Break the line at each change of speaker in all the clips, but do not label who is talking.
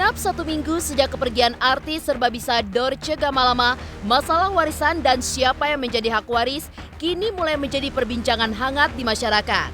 Genap 1 minggu sejak kepergian artis serbabisa Dorce Gamalama, masalah warisan dan siapa yang menjadi hak waris kini mulai menjadi perbincangan hangat di masyarakat.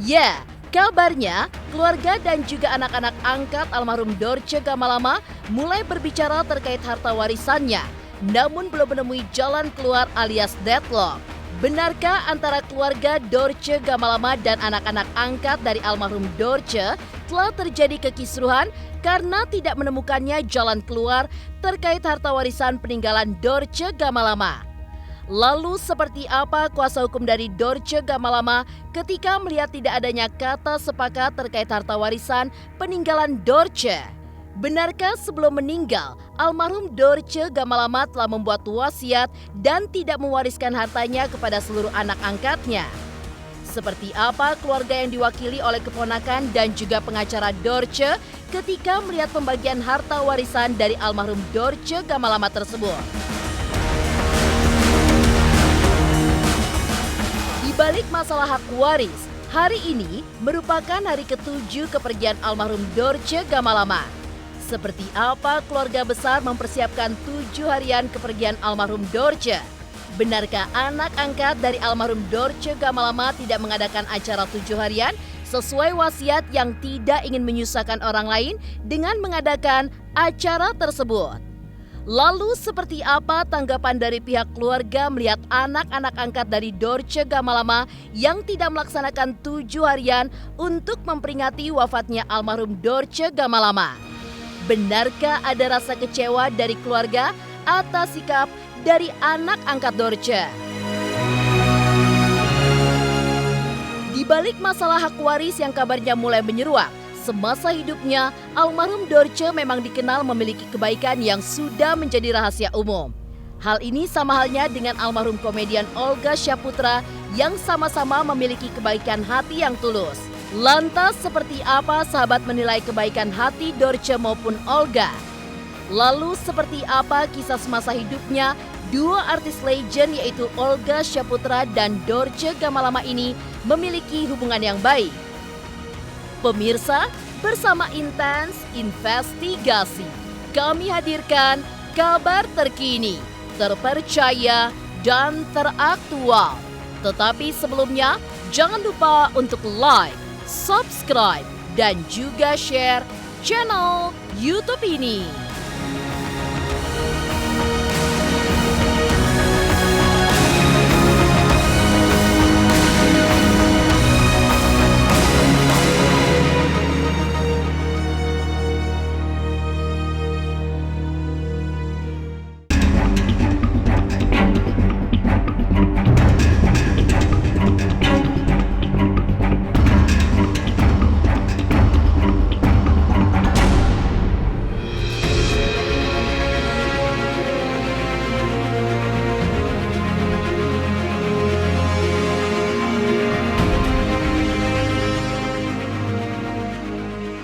Ya, kabarnya keluarga dan juga anak-anak angkat almarhum Dorce Gamalama mulai berbicara terkait harta warisannya, namun belum menemui jalan keluar alias deadlock. Benarkah antara keluarga Dorce Gamalama dan anak-anak angkat dari almarhum Dorce telah terjadi kekisruhan karena tidak menemukannya jalan keluar terkait harta warisan peninggalan Dorce Gamalama? Lalu seperti apa kuasa hukum dari Dorce Gamalama ketika melihat tidak adanya kata sepakat terkait harta warisan peninggalan Dorce? Benarkah sebelum meninggal, almarhum Dorce Gamalama telah membuat wasiat dan tidak mewariskan hartanya kepada seluruh anak angkatnya? Seperti apa keluarga yang diwakili oleh keponakan dan juga pengacara Dorce ketika melihat pembagian harta warisan dari almarhum Dorce Gamalama tersebut? Di balik masalah hak waris, hari ini merupakan hari ke-7 kepergian almarhum Dorce Gamalama. Seperti apa keluarga besar mempersiapkan 7 harian kepergian almarhum Dorce? Benarkah anak angkat dari almarhum Dorce Gamalama tidak mengadakan acara 7 harian sesuai wasiat yang tidak ingin menyusahkan orang lain dengan mengadakan acara tersebut? Lalu seperti apa tanggapan dari pihak keluarga melihat anak-anak angkat dari Dorce Gamalama yang tidak melaksanakan 7 harian untuk memperingati wafatnya almarhum Dorce Gamalama? Benarkah ada rasa kecewa dari keluarga atas sikap dari anak angkat Dorce? Di balik masalah hak waris yang kabarnya mulai menyeruak, semasa hidupnya almarhum Dorce memang dikenal memiliki kebaikan yang sudah menjadi rahasia umum. Hal ini sama halnya dengan almarhum komedian Olga Syaputra yang sama-sama memiliki kebaikan hati yang tulus. Lantas seperti apa sahabat menilai kebaikan hati Dorce maupun Olga? Lalu seperti apa kisah semasa hidupnya dua artis legend yaitu Olga Syaputra dan Dorce Gamalama ini memiliki hubungan yang baik? Pemirsa, bersama Intens Investigasi, kami hadirkan kabar terkini, terpercaya, dan teraktual. Tetapi sebelumnya, jangan lupa untuk like, subscribe, dan juga share channel YouTube ini.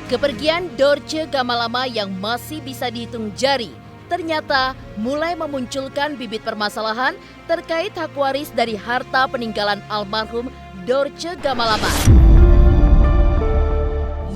Kepergian Dorce Gamalama yang masih bisa dihitung jari ternyata mulai memunculkan bibit permasalahan terkait hak waris dari harta peninggalan almarhum Dorce Gamalama.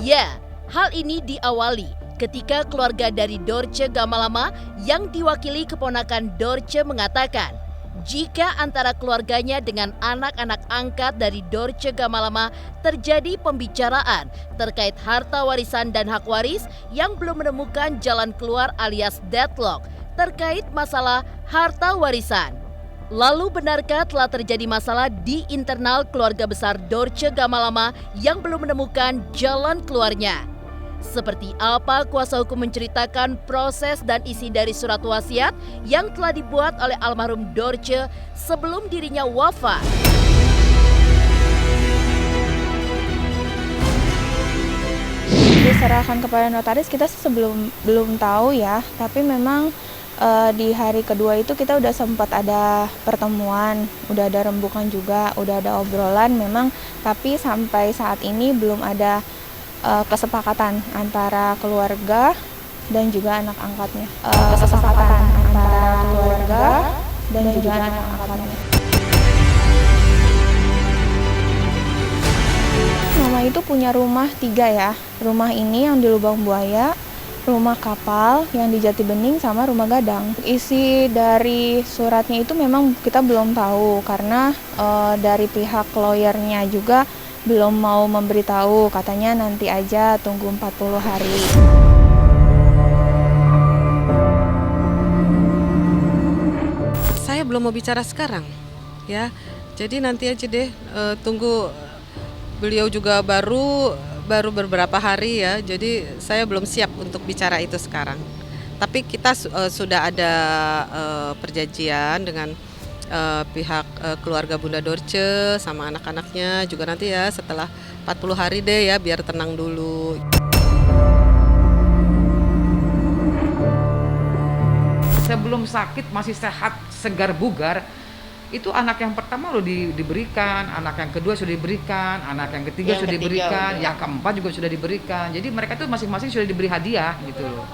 Ya, hal ini diawali ketika keluarga dari Dorce Gamalama yang diwakili keponakan Dorce mengatakan jika antara keluarganya dengan anak-anak angkat dari Dorce Gamalama terjadi pembicaraan terkait harta warisan dan hak waris yang belum menemukan jalan keluar alias deadlock terkait masalah harta warisan. Lalu benarkah telah terjadi masalah di internal keluarga besar Dorce Gamalama yang belum menemukan jalan keluarnya? Seperti apa kuasa hukum menceritakan proses dan isi dari surat wasiat yang telah dibuat oleh almarhum Dorce sebelum dirinya wafat?
Diserahkan kepada notaris kita belum tahu ya, tapi memang di hari kedua itu kita udah sempat ada pertemuan, udah ada rembukan juga, udah ada obrolan memang, tapi sampai saat ini belum ada kesepakatan antara keluarga dan juga anak angkatnya. Kesepakatan antara keluarga dan juga anak angkatnya. Mama itu punya rumah 3 ya. Rumah ini yang di Lubang Buaya, rumah kapal yang di Jati Bening sama rumah Gadang. Isi dari suratnya itu memang kita belum tahu karena dari pihak lawyernya juga belum mau memberitahu, katanya nanti aja tunggu 40 hari.
Saya belum mau bicara sekarang, ya. Jadi nanti aja deh, tunggu beliau juga baru beberapa hari ya. Jadi saya belum siap untuk bicara itu sekarang. Tapi kita sudah ada perjanjian dengan pihak keluarga Bunda Dorce sama anak-anaknya juga nanti ya setelah 40 hari deh ya biar tenang dulu.
Sebelum sakit masih sehat, segar bugar, itu anak yang pertama loh diberikan, anak yang kedua sudah diberikan, anak yang ketiga sudah diberikan, yang keempat juga sudah diberikan. Jadi mereka tuh masing-masing sudah diberi hadiah gitu loh.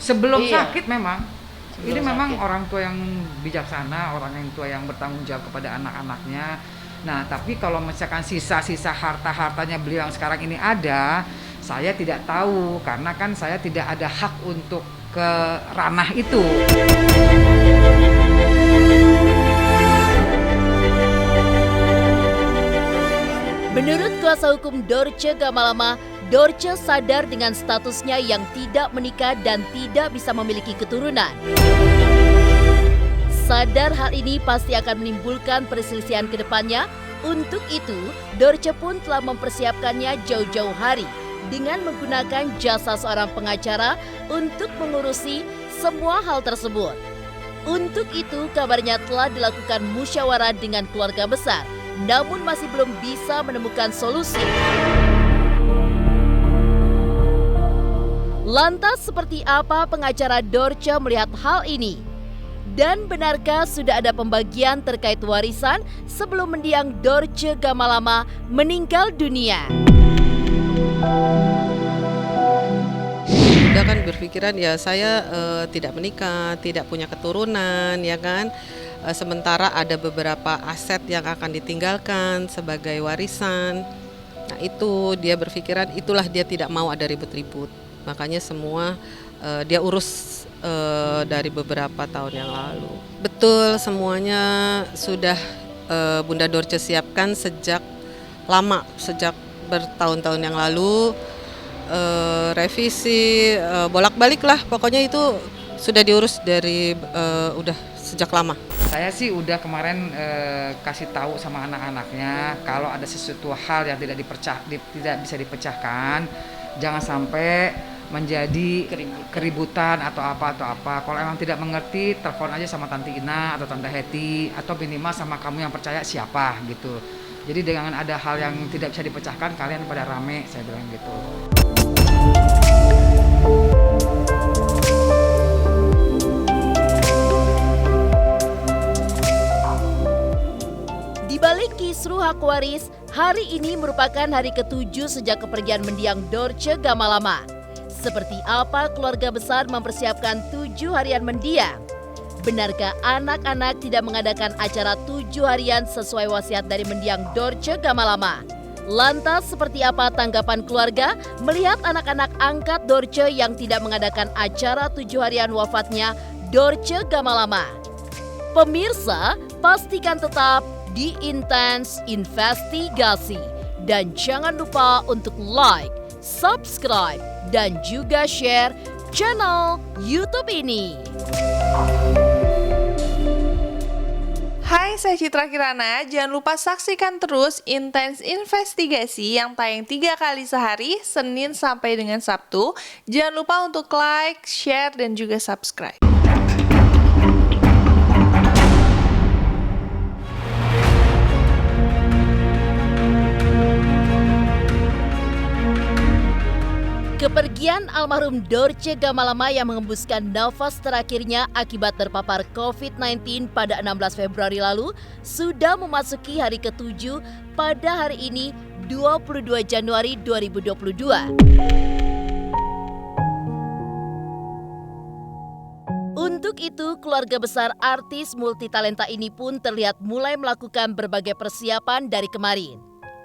Sebelum sakit memang. Ini memang orang tua yang bijaksana, orang yang tua yang bertanggung jawab kepada anak-anaknya. Nah, tapi kalau misalkan sisa-sisa harta-hartanya beliau yang sekarang ini ada, saya tidak tahu karena kan saya tidak ada hak untuk ke ranah itu.
Menurut kuasa hukum Dorce Gamalama, Dorce sadar dengan statusnya yang tidak menikah dan tidak bisa memiliki keturunan. Sadar hal ini pasti akan menimbulkan perselisihan ke depannya. Untuk itu, Dorce pun telah mempersiapkannya jauh-jauh hari dengan menggunakan jasa seorang pengacara untuk mengurusi semua hal tersebut. Untuk itu, kabarnya telah dilakukan musyawarah dengan keluarga besar, namun masih belum bisa menemukan solusi. Lantas seperti apa pengacara Dorce melihat hal ini? Dan benarkah sudah ada pembagian terkait warisan sebelum mendiang Dorce Gamalama meninggal dunia?
Udah kan berpikiran ya saya tidak menikah, tidak punya keturunan ya kan. Sementara ada beberapa aset yang akan ditinggalkan sebagai warisan. Nah itu dia berpikiran itulah dia tidak mau ada ribut-ribut. Makanya semua dia urus dari beberapa tahun yang lalu. Betul semuanya sudah Bunda Dorce siapkan sejak lama, sejak bertahun-tahun yang lalu. Revisi bolak-balik lah pokoknya itu sudah diurus dari udah sejak lama.
Saya sih udah kemarin kasih tahu sama anak-anaknya kalau ada sesuatu hal yang tidak bisa dipecahkan, jangan sampai menjadi keributan atau apa. Kalau emang tidak mengerti, telepon aja sama Tante Ina atau Tante Heti atau minimal sama kamu yang percaya siapa gitu. Jadi dengan ada hal yang tidak bisa dipecahkan, kalian pada rame, saya bilang gitu.
Di balik kisruh hak waris, hari ini merupakan hari ke-7 sejak kepergian mendiang Dorce Gamalama. Seperti apa keluarga besar mempersiapkan 7 harian mendiang? Benarkah anak-anak tidak mengadakan acara 7 harian sesuai wasiat dari mendiang Dorce Gamalama? Lantas seperti apa tanggapan keluarga melihat anak-anak angkat Dorce yang tidak mengadakan acara 7 harian wafatnya Dorce Gamalama? Pemirsa, pastikan tetap di Intens Investigasi. Dan jangan lupa untuk like, subscribe, dan juga share channel YouTube ini.
Hai, saya Citra Kirana. Jangan lupa saksikan terus Intens Investigasi yang tayang 3 kali sehari, Senin sampai dengan Sabtu. Jangan lupa untuk like, share, dan juga subscribe.
Kepergian almarhum Dorce Gamalama yang mengembuskan nafas terakhirnya akibat terpapar COVID-19 pada 16 Februari lalu sudah memasuki hari ke-7 pada hari ini 22 Januari 2022. Untuk itu, keluarga besar artis multitalenta ini pun terlihat mulai melakukan berbagai persiapan dari kemarin.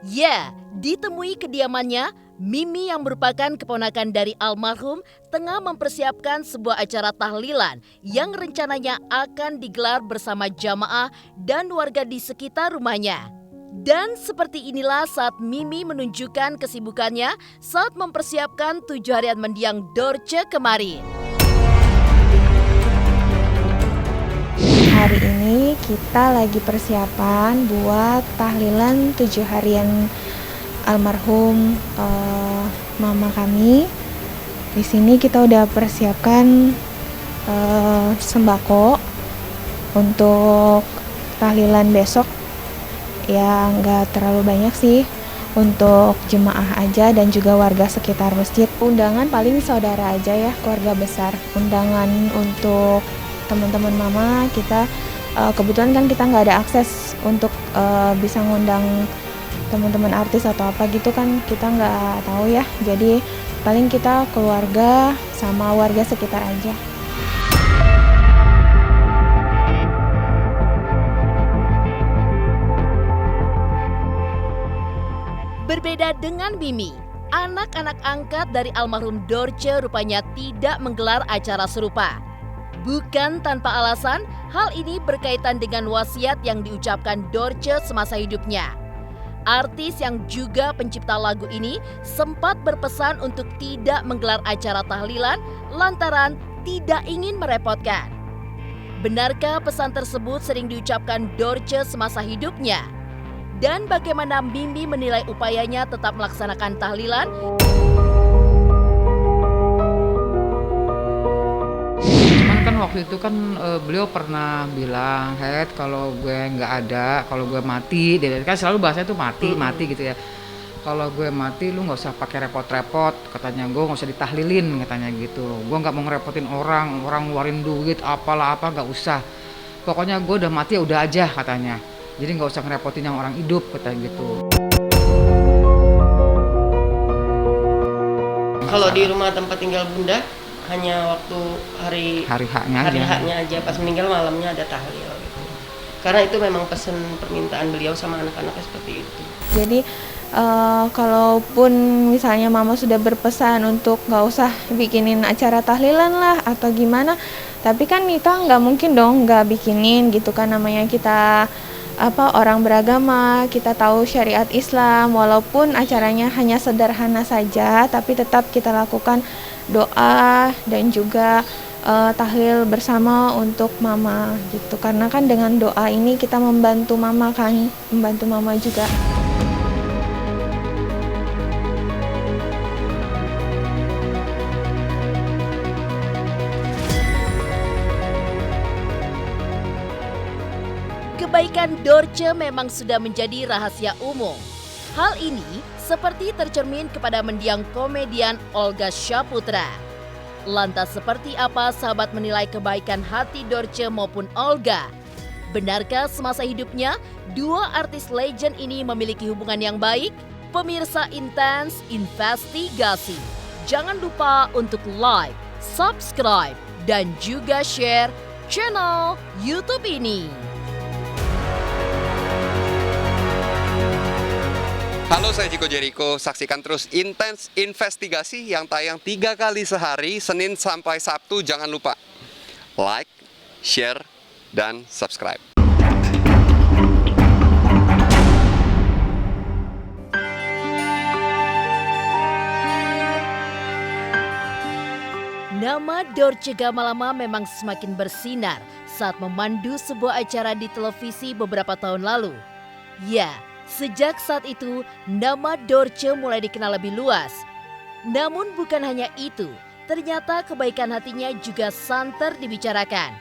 Ya, ditemui kediamannya, Mimi yang merupakan keponakan dari almarhum tengah mempersiapkan sebuah acara tahlilan yang rencananya akan digelar bersama jamaah dan warga di sekitar rumahnya. Dan seperti inilah saat Mimi menunjukkan kesibukannya saat mempersiapkan 7 harian mendiang Dorce kemarin.
Hari ini kita lagi persiapan buat tahlilan 7 harian almarhum mama kami. Di sini kita udah persiapkan sembako untuk tahlilan besok. Ya nggak terlalu banyak sih, untuk jemaah aja dan juga warga sekitar masjid. Undangan paling saudara aja ya, keluarga besar. Undangan untuk teman-teman mama kita kebetulan kan kita nggak ada akses untuk bisa ngundang teman-teman artis atau apa gitu kan, kita nggak tahu ya. Jadi paling kita keluarga sama warga sekitar aja.
Berbeda dengan Mimi, anak-anak angkat dari almarhum Dorce rupanya tidak menggelar acara serupa. Bukan tanpa alasan, hal ini berkaitan dengan wasiat yang diucapkan Dorce semasa hidupnya. Artis yang juga pencipta lagu ini sempat berpesan untuk tidak menggelar acara tahlilan lantaran tidak ingin merepotkan. Benarkah pesan tersebut sering diucapkan Dorce semasa hidupnya? Dan bagaimana Mimi menilai upayanya tetap melaksanakan tahlilan?
Kan waktu itu kan beliau pernah bilang, "Het, kalau gue nggak ada, kalau gue mati," dia kan selalu bahasanya tuh mati gitu ya. "Kalau gue mati lu nggak usah pakai repot-repot," katanya, "gue nggak usah ditahlilin," katanya gitu. "Gue nggak mau ngerepotin orang ngeluarin duit apalah apa, nggak usah. Pokoknya gue udah mati ya udah aja," katanya. "Jadi nggak usah ngerepotin yang orang hidup," katanya gitu.
Kalau di rumah tempat tinggal Bunda hanya waktu hari H-nya aja, pas meninggal malamnya ada tahlil gitu. Karena itu memang pesan permintaan beliau sama anak-anaknya seperti itu.
Jadi kalaupun misalnya mama sudah berpesan untuk nggak usah bikinin acara tahlilan lah atau gimana, tapi kan kita nggak mungkin dong nggak bikinin gitu kan, namanya kita orang beragama, kita tahu syariat Islam, walaupun acaranya hanya sederhana saja, tapi tetap kita lakukan doa dan juga tahlil bersama untuk mama gitu. Karena kan dengan doa ini kita membantu mama kan, membantu mama juga.
Kebaikan Dorce memang sudah menjadi rahasia umum. Hal ini seperti tercermin kepada mendiang komedian Olga Syaputra. Lantas seperti apa sahabat menilai kebaikan hati Dorce maupun Olga? Benarkah semasa hidupnya dua artis legend ini memiliki hubungan yang baik? Pemirsa Intens Investigasi, jangan lupa untuk like, subscribe, dan juga share channel YouTube ini.
Halo, saya Chico Jericho. Saksikan terus Intens Investigasi yang tayang 3 kali sehari, Senin sampai Sabtu. Jangan lupa like, share, dan subscribe.
Nama Dorce Gamalama memang semakin bersinar saat memandu sebuah acara di televisi beberapa tahun lalu. Ya, sejak saat itu, nama Dorce mulai dikenal lebih luas. Namun bukan hanya itu, ternyata kebaikan hatinya juga santer dibicarakan.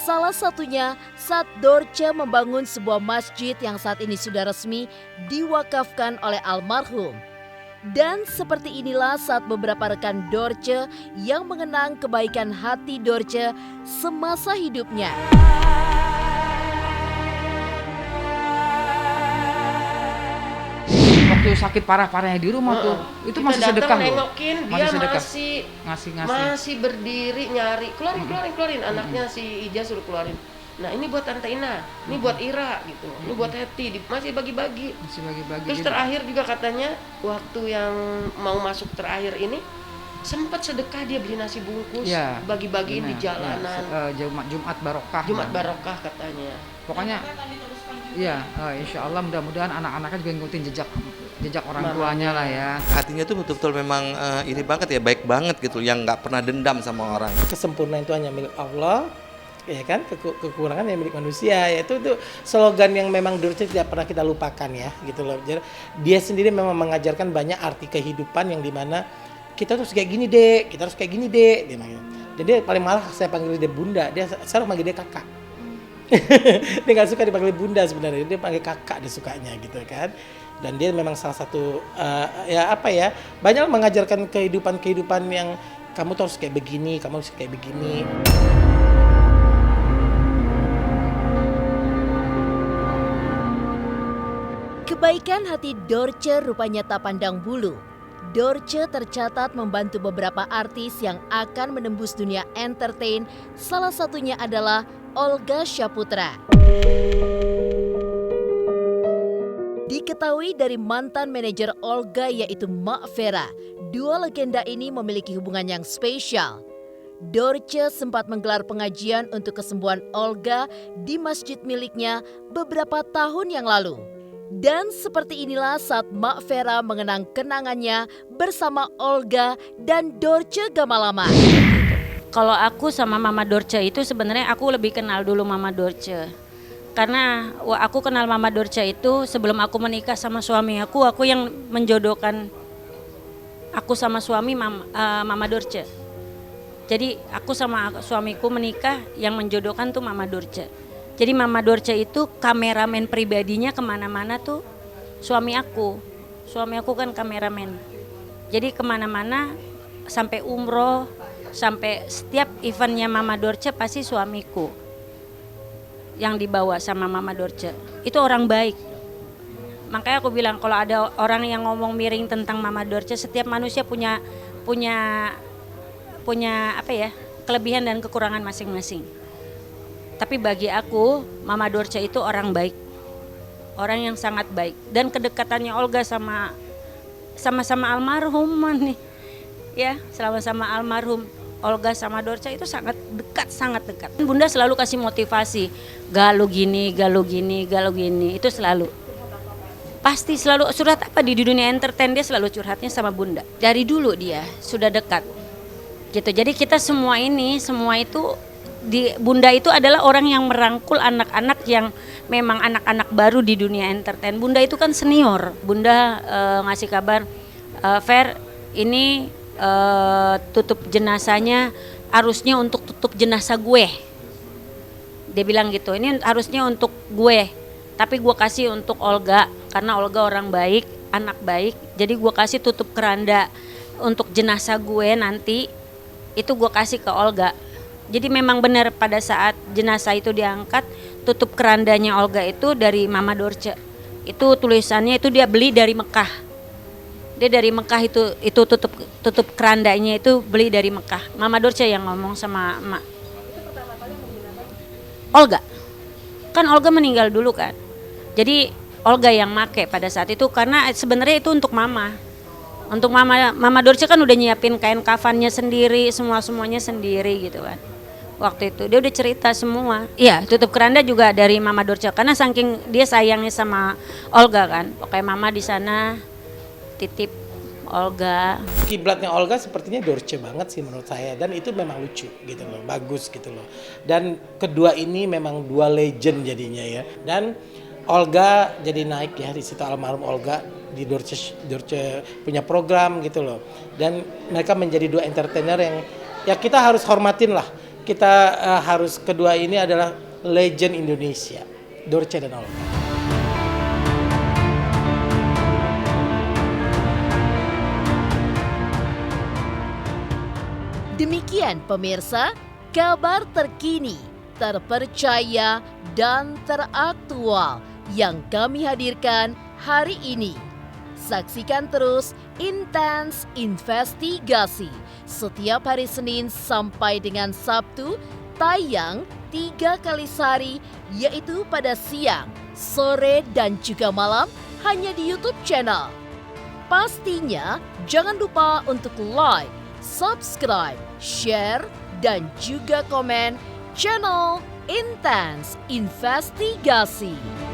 Salah satunya saat Dorce membangun sebuah masjid yang saat ini sudah resmi diwakafkan oleh almarhum. Dan seperti inilah saat beberapa rekan Dorce yang mengenang kebaikan hati Dorce semasa hidupnya.
Waktu sakit parah-parahnya di rumah tuh, itu masih sedekah loh.
Nengokin, dia
Masih sedekah.
masih berdiri nyari, keluarin anaknya si Ija suruh keluarin. Nah ini buat Tante Ina, ini buat Ira gitu, ini buat Heti, masih bagi-bagi. Terus terakhir juga katanya waktu yang mau masuk terakhir ini sempat sedekah, dia beli nasi bungkus,
ya,
bagi-bagiin di jalanan.
Jumat barokah.
Jumat barokah katanya.
Pokoknya, iya, insya Allah mudah-mudahan anak-anaknya juga ngikutin jejak orang tuanya lah ya.
Hatinya tuh betul-betul memang ini banget ya, baik banget gitu, yang nggak pernah dendam sama orang.
Kesempurnaan itu hanya milik Allah, ya kan, kekurangan yang milik manusia. Ya itu slogan yang memang Dorce tidak pernah kita lupakan ya, gitu loh. Jadi, dia sendiri memang mengajarkan banyak arti kehidupan yang dimana kita harus kayak gini dek, kita harus kayak gini dek. Dan dia paling malah saya panggil dia bunda, dia selalu manggil dia kakak. Dia nggak suka dipanggil bunda sebenarnya, dia panggil kakak, dia sukanya gitu kan. Dan dia memang salah satu banyak mengajarkan kehidupan yang kamu tuh harus kayak begini, kamu harus kayak begini.
Kebaikan hati Dorce rupanya tak pandang bulu. Dorce tercatat membantu beberapa artis yang akan menembus dunia entertain, salah satunya adalah Olga Syaputra. Diketahui dari mantan manajer Olga yaitu Mak Vera, dua legenda ini memiliki hubungan yang spesial. Dorce sempat menggelar pengajian untuk kesembuhan Olga di masjid miliknya beberapa tahun yang lalu. Dan seperti inilah saat Mak Vera mengenang kenangannya bersama Olga dan Dorce Gamalama.
Kalau aku sama Mama Dorce itu sebenarnya aku lebih kenal dulu Mama Dorce. Karena aku kenal Mama Dorce itu sebelum aku menikah sama suami aku yang menjodohkan aku sama suami Mama Dorce. Jadi aku sama suamiku menikah, yang menjodohkan tuh Mama Dorce. Jadi Mama Dorce itu kameramen pribadinya kemana-mana tuh suami aku. Suami aku kan kameramen. Jadi kemana-mana sampai umroh, sampai setiap eventnya Mama Dorce pasti suamiku yang dibawa sama Mama Dorce. Itu orang baik. Makanya aku bilang kalau ada orang yang ngomong miring tentang Mama Dorce, setiap manusia punya kelebihan dan kekurangan masing-masing. Tapi bagi aku, Mama Dorce itu orang baik. Orang yang sangat baik. Dan kedekatannya Olga sama-sama almarhum nih. Ya, sama-sama almarhum. Olga sama Dorce itu sangat dekat. Bunda selalu kasih motivasi. Galuh gini. Itu selalu. Pasti selalu curhat apa di dunia entertain, dia selalu curhatnya sama Bunda. Dari dulu dia sudah dekat. Gitu. Jadi kita semua itu Bunda itu adalah orang yang merangkul anak-anak yang memang anak-anak baru di dunia entertain. Bunda itu kan senior. Bunda ngasih kabar, Fer, ini tutup jenazahnya harusnya untuk tutup jenazah gue. Dia bilang gitu, ini harusnya untuk gue. Tapi gue kasih untuk Olga, karena Olga orang baik, anak baik. Jadi gue kasih tutup keranda untuk jenazah gue nanti, itu gue kasih ke Olga. Jadi memang benar pada saat jenazah itu diangkat, tutup kerandanya Olga itu dari Mama Dorce. Itu tulisannya itu dia beli dari Mekah. Dia dari Mekah itu tutup kerandanya itu beli dari Mekah. Mama Dorce yang ngomong sama Emak. Olga. Kan Olga meninggal dulu kan. Jadi Olga yang make pada saat itu karena sebenarnya itu untuk Mama. Untuk Mama Dorce kan udah nyiapin kain kafannya sendiri, semuanya sendiri gitu kan. Waktu itu dia udah cerita semua. Iya, tutup keranda juga dari Mama Dorce karena saking dia sayangnya sama Olga kan. Pokoknya Mama di sana titip Olga.
Kiblatnya Olga sepertinya Dorce banget sih menurut saya, dan itu memang lucu gitu loh, bagus gitu loh. Dan kedua ini memang dua legend jadinya ya. Dan Olga jadi naik ya di situ, almarhum Olga di Dorce punya program gitu loh. Dan mereka menjadi dua entertainer yang ya kita harus hormatin lah. Kita harus, kedua ini adalah legend Indonesia, Dorce dan Olga.
Demikian pemirsa, kabar terkini, terpercaya, dan teraktual yang kami hadirkan hari ini. Saksikan terus Intens Investigasi setiap hari Senin sampai dengan Sabtu tayang 3 kali sehari, yaitu pada siang, sore, dan juga malam hanya di YouTube channel. Pastinya jangan lupa untuk like, subscribe, share, dan juga komen channel Intense Investigasi.